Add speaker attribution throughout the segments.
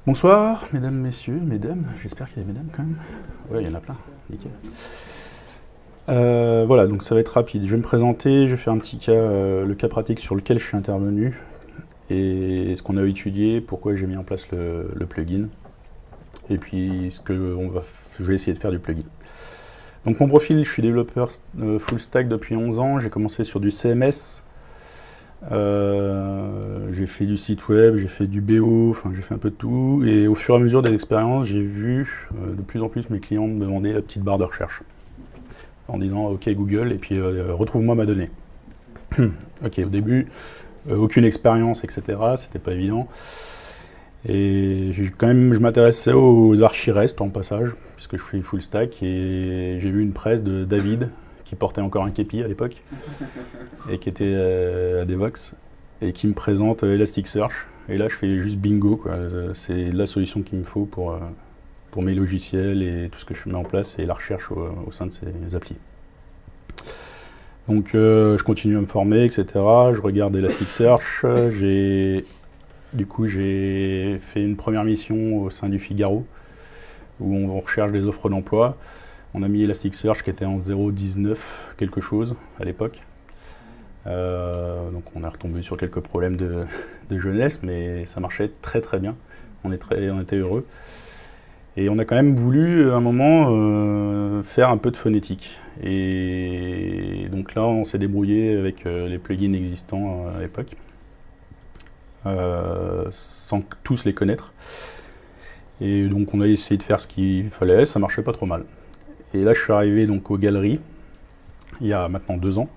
Speaker 1: Bonsoir, mesdames, messieurs, mesdames. J'espère qu'il y a des mesdames quand même. Ouais, il y en a plein. Nickel. Voilà, donc ça va être rapide. Je vais me présenter, je vais faire un petit cas, le cas pratique sur lequel je suis intervenu et ce qu'on a étudié, pourquoi j'ai mis en place le plugin et puis je vais essayer de faire du plugin. Donc mon profil, je suis développeur full stack depuis 11 ans. J'ai commencé sur du CMS. J'ai fait du site web, j'ai fait du BO, enfin j'ai fait un peu de tout, et au fur et à mesure des expériences, j'ai vu de plus en plus mes clients me demander la petite barre de recherche en disant ok Google et puis retrouve-moi ma donnée. Ok, au début, aucune expérience, etc. C'était pas évident. Et je m'intéressais aux archi-REST en passage, puisque je fais full stack, et j'ai vu une presse de David, qui portait encore un képi à l'époque, et qui était à Devox, et qui me présente Elasticsearch. Et là, je fais juste bingo, quoi. C'est la solution qu'il me faut pour mes logiciels et tout ce que je mets en place, et la recherche au sein de ces applis. Donc, je continue à me former, etc. Je regarde Elasticsearch. Du coup, j'ai fait une première mission au sein du Figaro, où on recherche des offres d'emploi. On a mis Elasticsearch qui était en 0.19 quelque chose à l'époque. Donc on est retombé sur quelques problèmes de jeunesse, mais ça marchait très très bien. On était heureux. Et on a quand même voulu à un moment faire un peu de phonétique. Et donc là on s'est débrouillé avec les plugins existants à l'époque, sans tous les connaître. Et donc on a essayé de faire ce qu'il fallait, ça marchait pas trop mal. Et là je suis arrivé donc aux galeries, il y a maintenant 2 ans.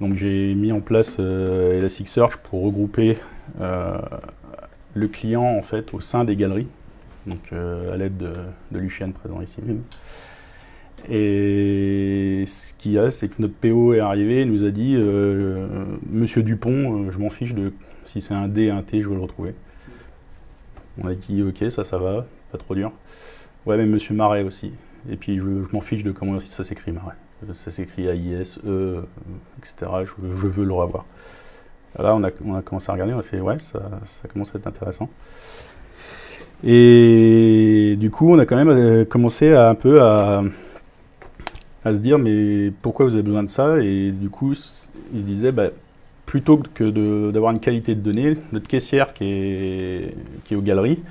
Speaker 1: Donc j'ai mis en place Elasticsearch pour regrouper le client en fait au sein des galeries, donc à l'aide de Lucien présent ici même. Et ce qu'il y a, c'est que notre PO est arrivé et nous a dit Monsieur Dupont, je m'en fiche de si c'est un D, un T, je veux le retrouver. On a dit ok, ça va, pas trop dur. Ouais, mais Monsieur Marais aussi. Et puis je m'en fiche de comment ça s'écrit Marais. Ça s'écrit AIS, etc. Je veux le revoir. Là, on a commencé à regarder, on a fait ouais, ça commence à être intéressant. Et du coup, on a quand même commencé un peu à se dire mais pourquoi vous avez besoin de ça? Et du coup, il se disait plutôt que d'avoir une qualité de données, notre caissière qui est aux galeries,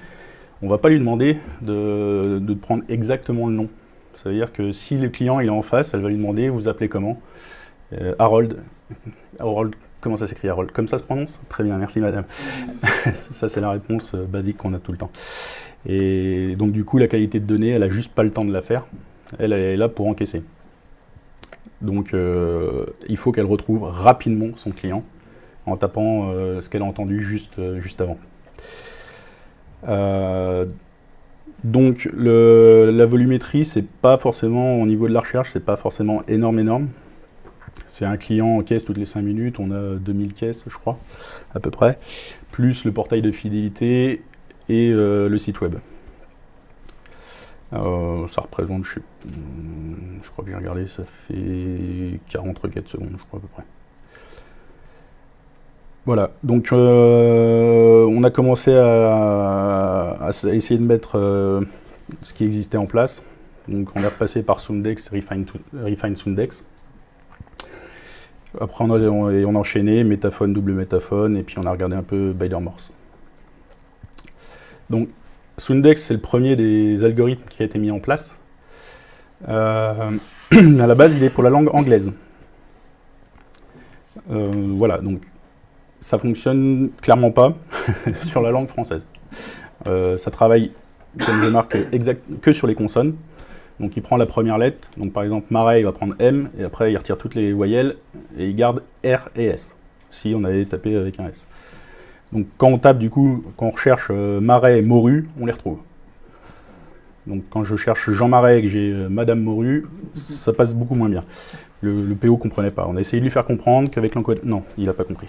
Speaker 1: on ne va pas lui demander de prendre exactement le nom. Ça veut dire que si le client il est en face, elle va lui demander vous appelez comment? Harold. Harold, comment ça s'écrit Harold? Comme ça se prononce? Très bien, merci madame. Ça c'est la réponse basique qu'on a tout le temps. Et donc du coup la qualité de données, elle a juste pas le temps de la faire. Elle est là pour encaisser. Donc il faut qu'elle retrouve rapidement son client en tapant ce qu'elle a entendu juste avant. Donc la volumétrie, c'est pas forcément au niveau de la recherche, c'est pas forcément énorme. C'est un client en caisse toutes les 5 minutes, on a 2000 caisses je crois, à peu près, plus le portail de fidélité et le site web. Ça représente, je crois que j'ai regardé, ça fait 40 requêtes secondes je crois à peu près. Voilà, donc on a commencé à essayer de mettre ce qui existait en place. Donc on est repassé par Soundex, Refine Soundex. Après on a enchaîné, métaphone, double métaphone, et puis on a regardé un peu Bider-Morse. Donc Soundex, c'est le premier des algorithmes qui a été mis en place. À la base, il est pour la langue anglaise. Voilà, donc ça fonctionne clairement pas sur la langue française. Ça travaille, comme je marque, que sur les consonnes. Donc il prend la première lettre, donc par exemple Marais, il va prendre M, et après il retire toutes les voyelles, et il garde R et S, si on avait tapé avec un S. Donc quand on tape, du coup, quand on recherche Marais et Morue, on les retrouve. Donc quand je cherche Jean Marais et que j'ai Madame Morue, ça passe beaucoup moins bien. Le PO ne comprenait pas. On a essayé de lui faire comprendre qu'avec l'encodage... Non, il n'a pas compris.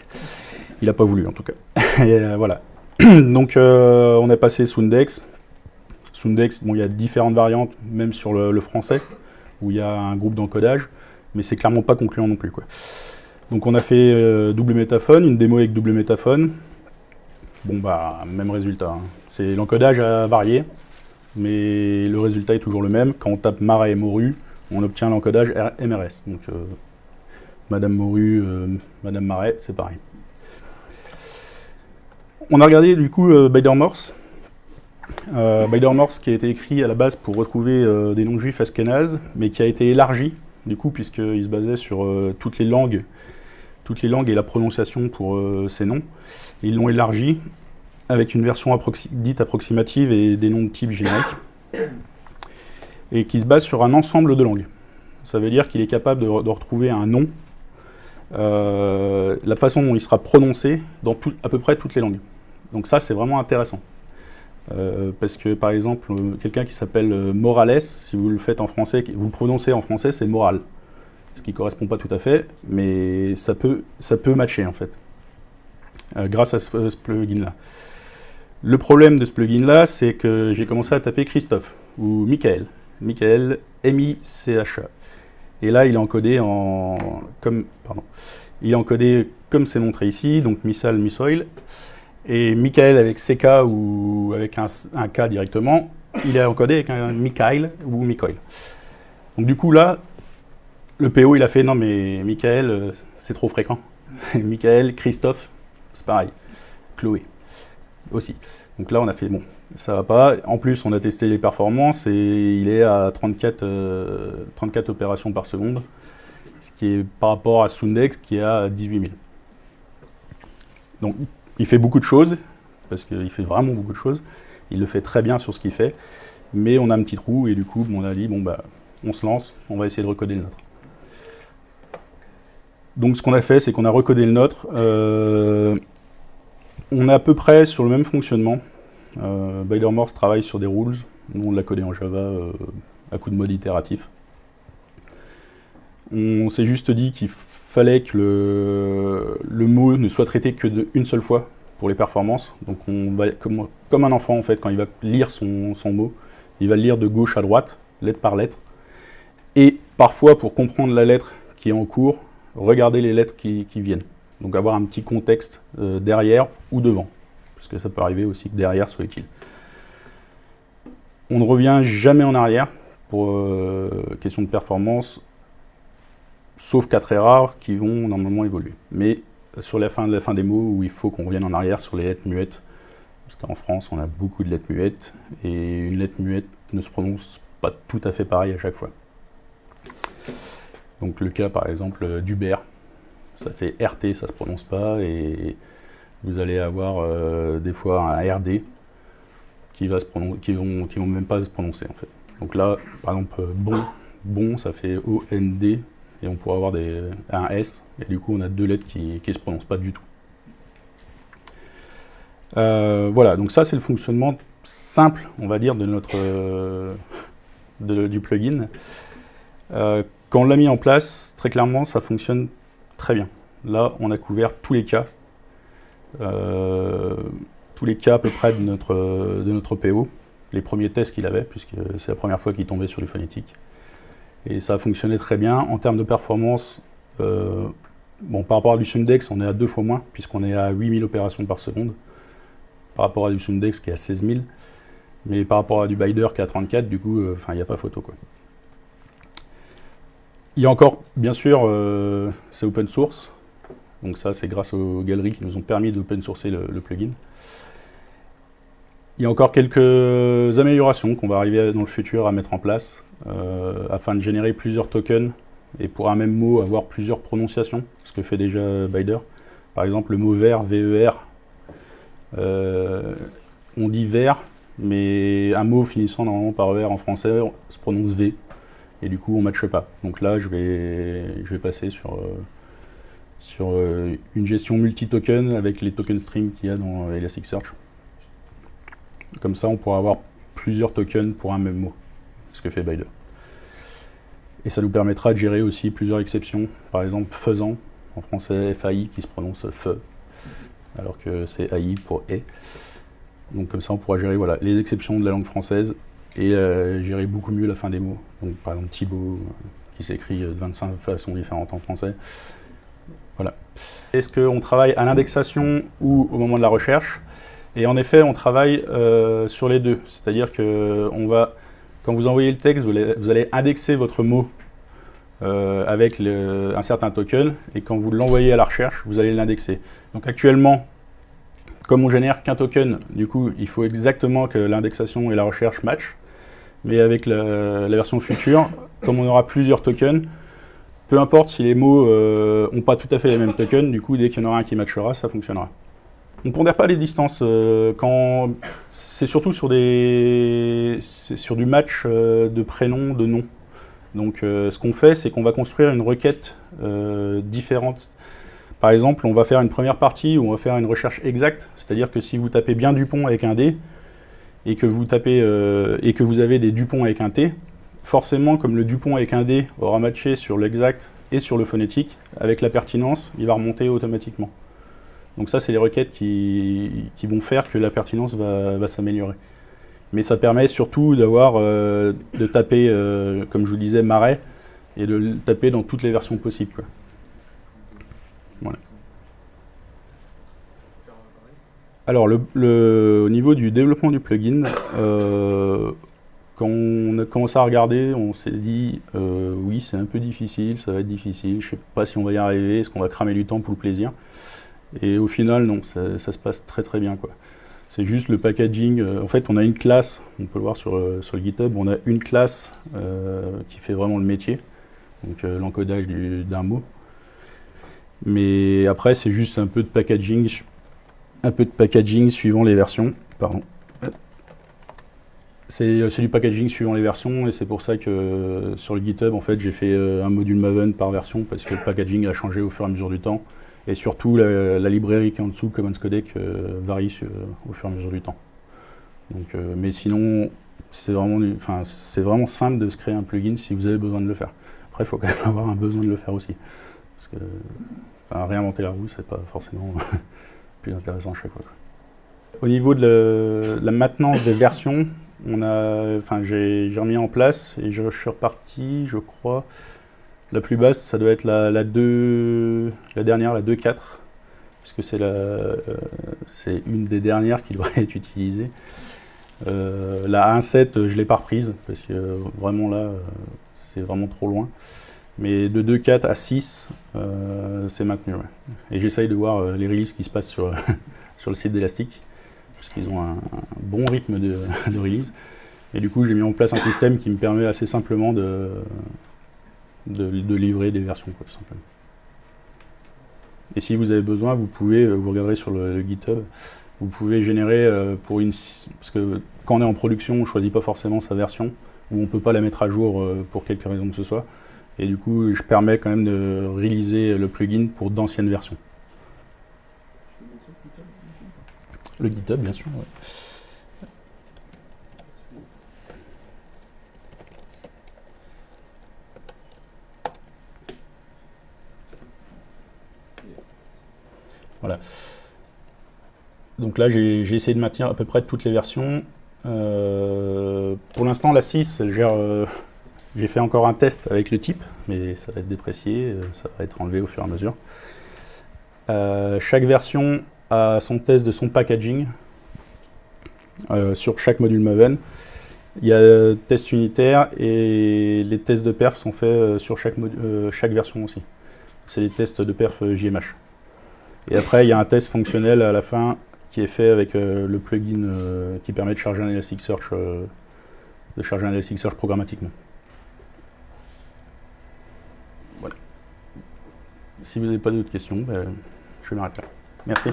Speaker 1: Il n'a pas voulu, en tout cas. Et voilà. Donc, on a passé Soundex. Soundex, bon, il y a différentes variantes, même sur le français, où il y a un groupe d'encodage, mais c'est clairement pas concluant non plus, quoi. Donc, on a fait double métaphone, une démo avec double métaphone. bon bah, même résultat. Hein. L'encodage a varié, mais le résultat est toujours le même. Quand on tape Marais et Morue, on obtient l'encodage MRS. Donc Madame Morue, Madame Marais, c'est pareil. On a regardé du coup Beider-Morse. Beider-Morse qui a été écrit à la base pour retrouver des noms juifs ashkénazes, mais qui a été élargi, du coup, puisqu'il se basait sur toutes les langues et la prononciation pour ces noms. Et ils l'ont élargi avec une version dite approximative et des noms de type générique, et qui se base sur un ensemble de langues. Ça veut dire qu'il est capable de retrouver un nom, la façon dont il sera prononcé dans à peu près toutes les langues. Donc ça, c'est vraiment intéressant. Parce que, par exemple, quelqu'un qui s'appelle Morales, si vous le faites en français, vous le prononcez en français, c'est moral. Ce qui ne correspond pas tout à fait, mais ça peut matcher, en fait, grâce à ce plugin-là. Le problème de ce plugin-là, c'est que j'ai commencé à taper Christophe, ou Michael. Michael, M-I-C-H-A. Et là, il est encodé comme c'est montré ici, donc Missal, Missoil. Et Michael avec CK ou avec un K directement, il est encodé avec un Mikhail ou Mikhail. Donc du coup là, le PO il a fait non mais Michael c'est trop fréquent. Michael, Christophe, c'est pareil. Chloé aussi. Donc là on a fait bon, ça va pas. En plus on a testé les performances et il est à 34 opérations par seconde, ce qui est par rapport à Soundex qui est à 18 000. Donc il fait beaucoup de choses, parce qu'il fait vraiment beaucoup de choses. Il le fait très bien sur ce qu'il fait, mais on a un petit trou, et du coup, on a dit, bon bah, on se lance, on va essayer de recoder le nôtre. Donc ce qu'on a fait, c'est qu'on a recodé le nôtre. On est à peu près sur le même fonctionnement. Beider-Morse travaille sur des rules. Nous, on l'a codé en Java à coup de mode itératif. On s'est juste dit qu'il fallait que le mot ne soit traité que d'une seule fois pour les performances. Donc on va, comme un enfant en fait, quand il va lire son mot, il va le lire de gauche à droite, lettre par lettre. Et parfois, pour comprendre la lettre qui est en cours, regarder les lettres qui viennent. Donc avoir un petit contexte derrière ou devant, parce que ça peut arriver aussi que derrière soit utile. On ne revient jamais en arrière pour question de performance, sauf cas très rares qui vont normalement évoluer. Mais sur la fin des mots où il faut qu'on revienne en arrière sur les lettres muettes, parce qu'en France on a beaucoup de lettres muettes, et une lettre muette ne se prononce pas tout à fait pareil à chaque fois. Donc le cas par exemple d'Uber, ça fait RT, ça se prononce pas, et vous allez avoir des fois un RD qui vont même pas se prononcer en fait. Donc là, par exemple, bon, ça fait OND, et on pourrait avoir un S, et du coup on a deux lettres qui ne se prononcent pas du tout. Voilà, donc ça c'est le fonctionnement simple, on va dire, de du plugin. Quand on l'a mis en place, très clairement, ça fonctionne très bien. Là, on a couvert tous les cas à peu près de notre PO, les premiers tests qu'il avait, puisque c'est la première fois qu'il tombait sur les phonétiques. Et ça a fonctionné très bien. En termes de performance, par rapport à du Soundex, on est à 2 fois moins, puisqu'on est à 8000 opérations par seconde, par rapport à du Soundex qui est à 16 000. Mais par rapport à du Beider qui est à 34, du coup, il n'y a pas photo, quoi. Il y a encore, bien sûr, c'est open source. Donc ça, c'est grâce aux galeries qui nous ont permis d'open sourcer le plugin. Il y a encore quelques améliorations qu'on va arriver dans le futur à mettre en place afin de générer plusieurs tokens et pour un même mot avoir plusieurs prononciations, ce que fait déjà Beider. Par exemple, le mot vert, V-E-R, on dit vert, mais un mot finissant normalement par vert en français se prononce V. Et du coup, on ne matche pas. Donc là, je vais passer sur une gestion multi-token avec les token streams qu'il y a dans Elasticsearch. Comme ça, on pourra avoir plusieurs tokens pour un même mot, ce que fait Beider. Et ça nous permettra de gérer aussi plusieurs exceptions. Par exemple, faisant, en français, FAI, qui se prononce feu, alors que c'est AI pour et. Donc comme ça, on pourra gérer les exceptions de la langue française et gérer beaucoup mieux la fin des mots. Donc par exemple Thibaut, qui s'écrit de 25 façons différentes en français. Voilà. Est-ce qu'on travaille à l'indexation ou au moment de la recherche? Et en effet, on travaille sur les deux. C'est-à-dire que quand vous envoyez le texte, vous allez indexer votre mot avec un certain token, et quand vous l'envoyez à la recherche, vous allez l'indexer. Donc actuellement, comme on génère qu'un token, du coup, il faut exactement que l'indexation et la recherche matchent. Mais avec la version future, comme on aura plusieurs tokens, peu importe si les mots n'ont pas tout à fait les mêmes tokens, du coup, dès qu'il y en aura un qui matchera, ça fonctionnera. On ne pondère pas les distances. C'est surtout sur du match de prénom, de nom. Donc, ce qu'on fait, c'est qu'on va construire une requête différente. Par exemple, on va faire une première partie où on va faire une recherche exacte, c'est-à-dire que si vous tapez bien Dupont avec un D et que vous avez des Dupont avec un T, forcément, comme le Dupont avec un D aura matché sur l'exact et sur le phonétique, avec la pertinence, il va remonter automatiquement. Donc ça, c'est les requêtes qui vont faire que la pertinence va s'améliorer. Mais ça permet surtout de taper, comme je vous disais, Marais, et de le taper dans toutes les versions possibles, quoi. Voilà. Alors, au niveau du développement du plugin, quand on a commencé à regarder, on s'est dit oui, c'est un peu difficile, ça va être difficile, je ne sais pas si on va y arriver, est-ce qu'on va cramer du temps pour le plaisir? Et au final, non, ça se passe très très bien, quoi. C'est juste le packaging. En fait, on a une classe, on peut le voir sur le GitHub, on a une classe qui fait vraiment le métier, donc l'encodage d'un mot. Mais après, c'est juste un peu de packaging suivant les versions. Pardon. C'est du packaging suivant les versions, et c'est pour ça que sur le GitHub, en fait, j'ai fait un module Maven par version, parce que le packaging a changé au fur et à mesure du temps. Et surtout, la librairie qui est en dessous, Commons Codec, varie au fur et à mesure du temps. Donc, mais sinon, c'est vraiment simple de se créer un plugin si vous avez besoin de le faire. Après, il faut quand même avoir un besoin de le faire aussi. Parce que réinventer la roue, c'est pas forcément plus intéressant à chaque fois, quoi. Au niveau de la maintenance des versions, j'ai remis en place et je suis reparti, je crois. La plus basse, ça doit être la dernière, la 2.4, parce que c'est une des dernières qui doit être utilisée. La 1.7, je ne l'ai pas reprise, parce que vraiment là, c'est vraiment trop loin. Mais de 2.4 à 6, c'est maintenu. Ouais. Et j'essaye de voir les releases qui se passent sur le site d'Elastic, parce qu'ils ont un bon rythme de release. Et du coup, j'ai mis en place un système qui me permet assez simplement de livrer des versions, quoi, tout simplement. Et si vous avez besoin, vous regarderez sur le GitHub, vous pouvez générer parce que quand on est en production, on ne choisit pas forcément sa version, ou on ne peut pas la mettre à jour pour quelque raison que ce soit. Et du coup, je permets quand même de réaliser le plugin pour d'anciennes versions. Le GitHub, bien sûr, ouais. Voilà. Donc là, j'ai essayé de maintenir à peu près toutes les versions. Pour l'instant, la 6, elle gère... j'ai fait encore un test avec le type, mais ça va être déprécié, ça va être enlevé au fur et à mesure. Chaque version a son test de son packaging sur chaque module Maven. Il y a test unitaire et les tests de perf sont faits sur chaque version aussi. C'est les tests de perf JMH. Et après, il y a un test fonctionnel à la fin qui est fait avec le plugin qui permet de charger un Elasticsearch, programmatiquement. Voilà. Si vous n'avez pas d'autres questions, je vais m'arrêter là. Merci.